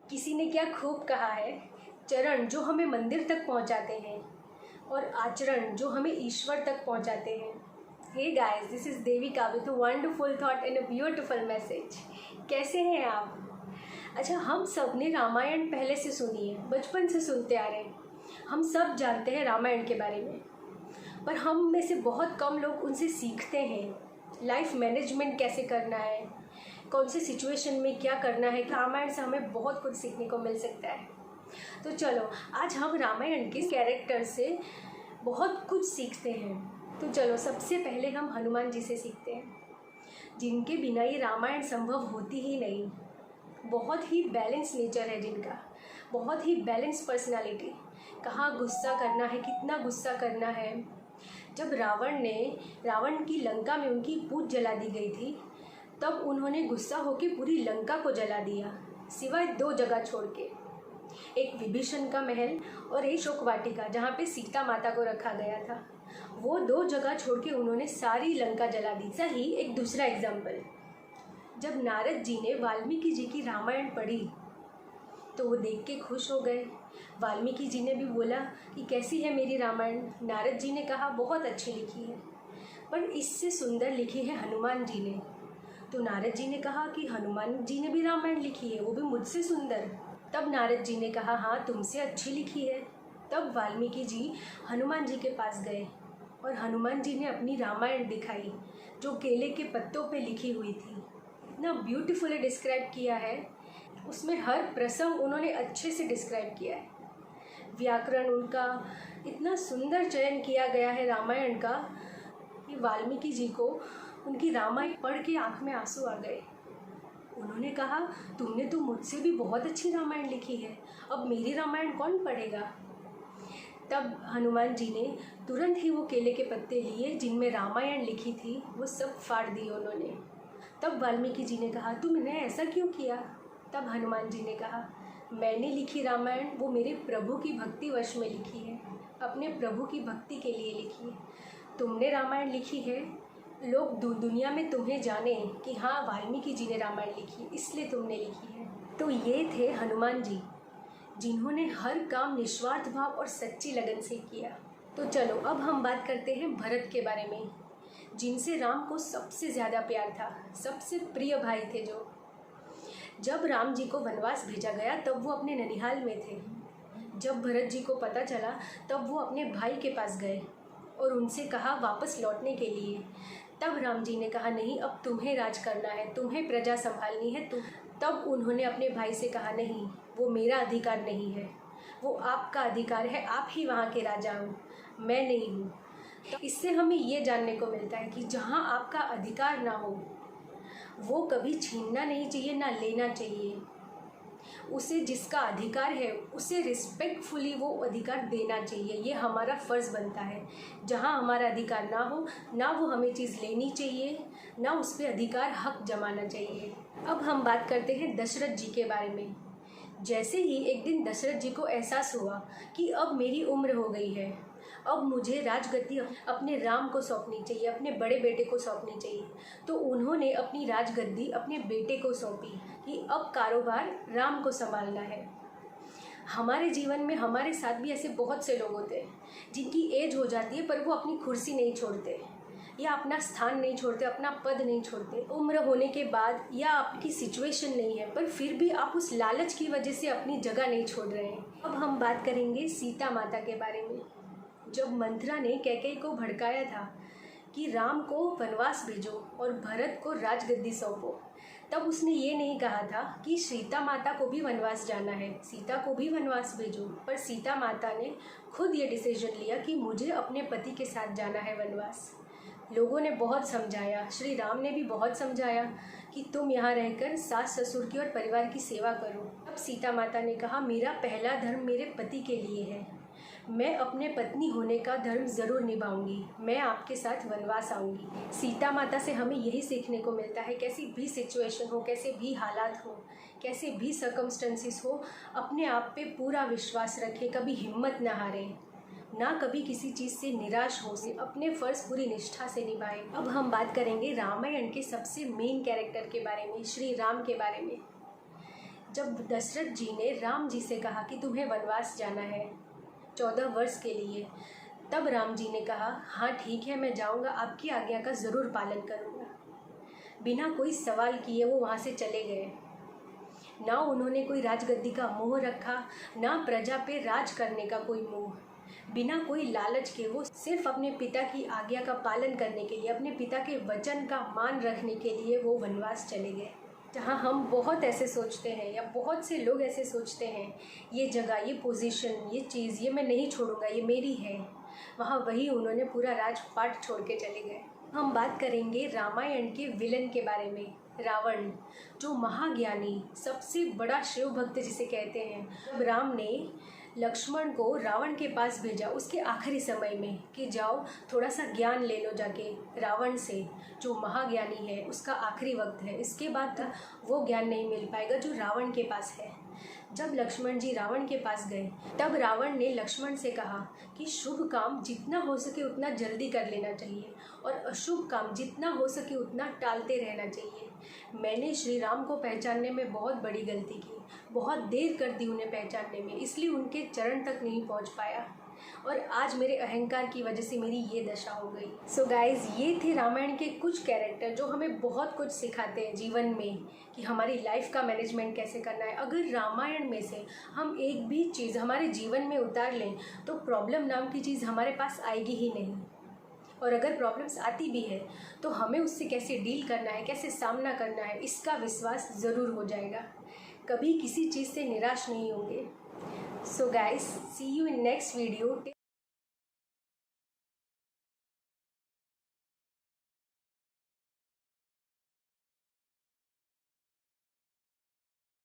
किसी ने क्या खूब कहा है, चरण जो हमें मंदिर तक पहुंचाते हैं और आचरण जो हमें ईश्वर तक पहुंचाते हैं। Hey guys, this is Devika with a wonderful thought and a beautiful message. कैसे हैं आप? अच्छा, हम सब ने रामायण पहले से सुनी है, बचपन से सुनते आ रहे हैं। हम सब जानते हैं रामायण के बारे में, पर हम में से बहुत कम लोग उनसे सीखते हैं। लाइफ मैनेजमेंट कैसे करना है, कौन से सिचुएशन में क्या करना है। रामायण से हमें बहुत कुछ सीखने को मिल सकता है। तो चलो, आज हम रामायण के कैरेक्टर से बहुत कुछ सीखते हैं। तो चलो, सबसे पहले हम हनुमान जी से सीखते हैं, जिनके बिना ये रामायण संभव होती ही नहीं। बहुत ही बैलेंस नेचर है जिनका, बहुत ही बैलेंस पर्सनालिटी। कहाँ गुस्सा करना है, कितना गुस्सा करना है। जब रावण की लंका में उनकी पूंछ जला दी गई थी, तब उन्होंने गुस्सा होकर पूरी लंका को जला दिया, सिवाय 2 जगह छोड़ के। एक विभीषण का महल और एक अशोक वाटिका, जहाँ पे सीता माता को रखा गया था। वो 2 जगह छोड़ के उन्होंने सारी लंका जला दी। सही, एक दूसरा एग्जाम्पल, जब नारद जी ने वाल्मीकि जी की रामायण पढ़ी तो वो देख के खुश हो गए। वाल्मीकि जी ने भी बोला कि कैसी है मेरी रामायण। नारद जी ने कहा बहुत अच्छी लिखी है, पर इससे सुंदर लिखी है हनुमान जी ने। तो नारद जी ने कहा कि हनुमान जी ने भी रामायण लिखी है, वो भी मुझसे सुंदर। तब नारद जी ने कहा हाँ, तुमसे अच्छी लिखी है। तब वाल्मीकि जी हनुमान जी के पास गए और हनुमान जी ने अपनी रामायण दिखाई, जो केले के पत्तों पे लिखी हुई थी। इतना ब्यूटीफुली डिस्क्राइब किया है, उसमें हर प्रसंग उन्होंने अच्छे से डिस्क्राइब किया है। व्याकरण उनका इतना सुंदर चयन किया गया है रामायण का कि वाल्मीकि जी को उनकी रामायण पढ़ के आँख में आंसू आ गए। उन्होंने कहा, तुमने तो मुझसे भी बहुत अच्छी रामायण लिखी है, अब मेरी रामायण कौन पढ़ेगा। तब हनुमान जी ने तुरंत ही वो केले के पत्ते लिए जिनमें रामायण लिखी थी, वो सब फाड़ दिए उन्होंने। तब वाल्मीकि जी ने कहा, तुमने ऐसा क्यों किया। तब हनुमान जी ने कहा, मैंने लिखी रामायण वो मेरे प्रभु की भक्ति वश में लिखी है, अपने प्रभु की भक्ति के लिए लिखी है। तुमने रामायण लिखी है, लोग दुनिया में तुम्हें जाने कि हाँ, वाल्मीकि जी ने रामायण लिखी, इसलिए तुमने लिखी है। तो ये थे हनुमान जी, जिन्होंने हर काम निस्वार्थ भाव और सच्ची लगन से किया। तो चलो, अब हम बात करते हैं भरत के बारे में, जिनसे राम को सबसे ज़्यादा प्यार था, सबसे प्रिय भाई थे। जो जब राम जी को वनवास भेजा गया तब वो अपने ननिहाल में थे। जब भरत जी को पता चला तब वो अपने भाई के पास गए और उनसे कहा वापस लौटने के लिए। तब राम जी ने कहा, नहीं, अब तुम्हें राज करना है, तुम्हें प्रजा संभालनी है। तब उन्होंने अपने भाई से कहा, नहीं, वो मेरा अधिकार नहीं है, वो आपका अधिकार है, आप ही वहाँ के राजा हो, मैं नहीं हूँ। तो इससे हमें ये जानने को मिलता है कि जहाँ आपका अधिकार ना हो, वो कभी छीनना नहीं चाहिए, ना लेना चाहिए। उसे जिसका अधिकार है उसे रिस्पेक्टफुली वो अधिकार देना चाहिए, ये हमारा फ़र्ज़ बनता है। जहाँ हमारा अधिकार ना हो, ना वो हमें चीज़ लेनी चाहिए, ना उस पर अधिकार हक जमाना चाहिए। अब हम बात करते हैं दशरथ जी के बारे में। जैसे ही एक दिन दशरथ जी को एहसास हुआ कि अब मेरी उम्र हो गई है, अब मुझे राजगद्दी अपने राम को सौंपनी चाहिए, अपने बड़े बेटे को सौंपनी चाहिए, तो उन्होंने अपनी राजगद्दी अपने बेटे को सौंपी कि अब कारोबार राम को संभालना है। हमारे जीवन में हमारे साथ भी ऐसे बहुत से लोग होते हैं जिनकी एज हो जाती है, पर वो अपनी कुर्सी नहीं छोड़ते या अपना स्थान नहीं छोड़ते, अपना पद नहीं छोड़ते। उम्र होने के बाद या आपकी सिचुएशन नहीं है, पर फिर भी आप उस लालच की वजह से अपनी जगह नहीं छोड़ रहे हैं। अब हम बात करेंगे सीता माता के बारे में। जब मंथरा ने कैकेयी को भड़काया था कि राम को वनवास भेजो और भरत को राजगद्दी सौंपो, तब उसने ये नहीं कहा था कि सीता माता को भी वनवास जाना है, सीता को भी वनवास भेजो। पर सीता माता ने खुद ये डिसीजन लिया कि मुझे अपने पति के साथ जाना है वनवास। लोगों ने बहुत समझाया, श्री राम ने भी बहुत समझाया कि तुम यहाँ रहकर सास ससुर की और परिवार की सेवा करो। अब सीता माता ने कहा, मेरा पहला धर्म मेरे पति के लिए है, मैं अपने पत्नी होने का धर्म ज़रूर निभाऊंगी, मैं आपके साथ वनवास आऊँगी। सीता माता से हमें यही सीखने को मिलता है, कैसी भी सिचुएशन हो, कैसे भी हालात हो, कैसे भी सर्कमस्टेंसेस हो, अपने आप पे पूरा विश्वास रखें, कभी हिम्मत ना हारें, ना कभी किसी चीज़ से निराश हो, से अपने फ़र्ज़ पूरी निष्ठा से निभाएं। अब हम बात करेंगे रामायण के सबसे मेन कैरेक्टर के बारे में, श्री राम के बारे में। जब दशरथ जी ने राम जी से कहा कि तुम्हें वनवास जाना है 14 वर्ष के लिए, तब राम जी ने कहा हाँ ठीक है, मैं जाऊंगा, आपकी आज्ञा का ज़रूर पालन करूंगा। बिना कोई सवाल किए वो वहाँ से चले गए। ना उन्होंने कोई राजगद्दी का मोह रखा, ना प्रजा पे राज करने का कोई मोह। बिना कोई लालच के वो सिर्फ अपने पिता की आज्ञा का पालन करने के लिए, अपने पिता के वचन का मान रखने के लिए वो वनवास चले गए। जहाँ हम बहुत ऐसे सोचते हैं या बहुत से लोग ऐसे सोचते हैं, ये जगह, ये पोजीशन, ये चीज़, ये मैं नहीं छोड़ूंगा, ये मेरी है, वहाँ वही उन्होंने पूरा राजपाट छोड़ के चले गए। हम बात करेंगे रामायण के विलन के बारे में, रावण, जो महाज्ञानी, सबसे बड़ा शिव भक्त जिसे कहते हैं। जब राम ने लक्ष्मण को रावण के पास भेजा उसके आखिरी समय में कि जाओ थोड़ा सा ज्ञान ले लो जाके रावण से, जो महाज्ञानी है, उसका आखिरी वक्त है, इसके बाद वो ज्ञान नहीं मिल पाएगा जो रावण के पास है। जब लक्ष्मण जी रावण के पास गए तब रावण ने लक्ष्मण से कहा कि शुभ काम जितना हो सके उतना जल्दी कर लेना चाहिए और अशुभ काम जितना हो सके उतना टालते रहना चाहिए। मैंने श्री राम को पहचानने में बहुत बड़ी गलती की, बहुत देर कर दी उन्हें पहचानने में, इसलिए उनके चरण तक नहीं पहुंच पाया और आज मेरे अहंकार की वजह से मेरी ये दशा हो गई। सो गाइज, ये थे रामायण के कुछ कैरेक्टर जो हमें बहुत कुछ सिखाते हैं जीवन में कि हमारी लाइफ का मैनेजमेंट कैसे करना है। अगर रामायण में से हम एक भी चीज़ हमारे जीवन में उतार लें तो प्रॉब्लम नाम की चीज़ हमारे पास आएगी ही नहीं, और अगर प्रॉब्लम्स आती भी है तो हमें उससे कैसे डील करना है, कैसे सामना करना है, इसका विश्वास ज़रूर हो जाएगा। कभी किसी चीज़ से निराश नहीं होंगे। So guys, see you in next video.